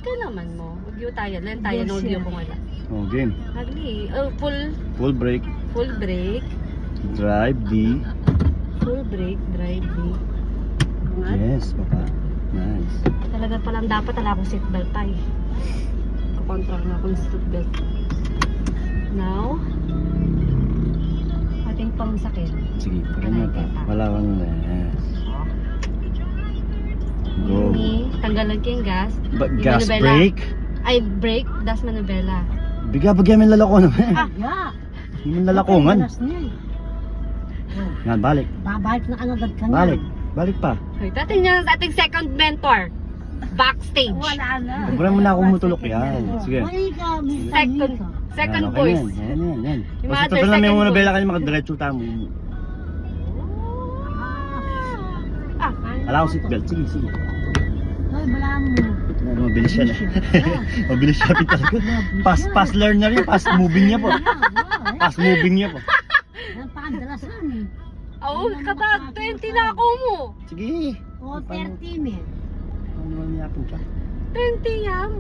ka naman mo. Mag-view tayo. Len tayo, no view kung wala. Oh, game. Hagli. Full brake. Full brake. Drive D. Full brake, drive D. What? Yes, papa. Nice. Talaga palang dapat wala akong seatbelt pa eh. Kakontrol na akong seatbelt. Now, ating pang sakit. Sige, pagka na pa. Wala kang yes. Go. Yumi, tanggalan ko yung gas. Yung Gas manubela. brake? Ay, brake, das manubela. Bigyan may lalako naman. Yeah. Yung lalakongan. Alas na eh. Yan, balik. Babalik na agad ka na. Balik. Balik pa. Hoy, tatingnan ang ating second mentor. Backstage. Wala na. Huwag mo na akong mutulok yan. Sige. Mali ka, Mr. Second, Nico. second Yan, okay voice. na yan. Yan. Yung Basta other ito na may second mga voice. bela kayo makadiretso tamo. Ah, Wala akong seatbelt. Sige, sige. Hoy, wala mo. Yan, mabilis siya na. Mabilis siya talaga. Fast learner yun. Fast moving niya po. Fast moving niya po. Yan pa ang dalasan eh. oh, kata 20 na ako mo. Sige. O, 30 eh. Ano naman yapin ka? 20 yan.